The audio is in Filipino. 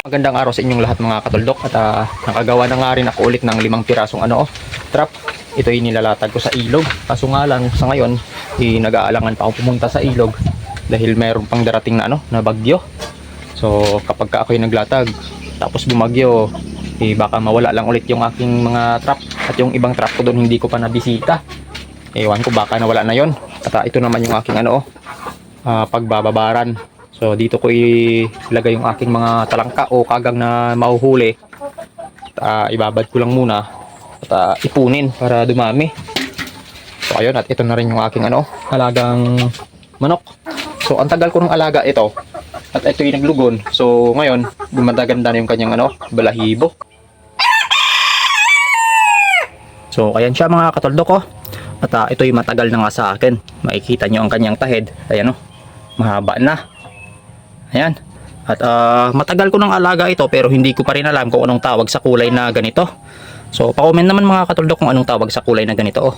Magandang araw sa inyong lahat mga katuldok at nakagawa na nga rin ako ulit ng 5 pirasong trap. Ito ay nilalatag ko sa ilog. Kaso nga lang sa ngayon nag-aalangan pa ako pumunta sa ilog dahil mayroon pang darating na na bagyo. So kapag ka ako'y naglatag tapos bumagyo, baka mawala lang ulit yung aking mga trap at yung ibang trap ko doon hindi ko pa nabisita. Ewan ko baka nawala na yon. At ito naman yung aking pagbababaran. So dito ko ilagay yung aking mga talangka o kagang na mahuhuli. Ibabad ko lang muna at ipunin para dumami. So ayun, at ito na rin yung aking alagang manok. So ang tagal ko ng alaga ito at ito yung naglugon. So ngayon gumaganda na yung kanyang balahibo. So ayan siya mga katoldok ko. At ito yung matagal na nga sa akin. Makikita nyo ang kanyang tahid. Ayan mahaba na. Ayan. At matagal ko ng alaga ito pero hindi ko pa rin alam kung anong tawag sa kulay na ganito. So pa-comment naman mga katuldok kung anong tawag sa kulay na ganito.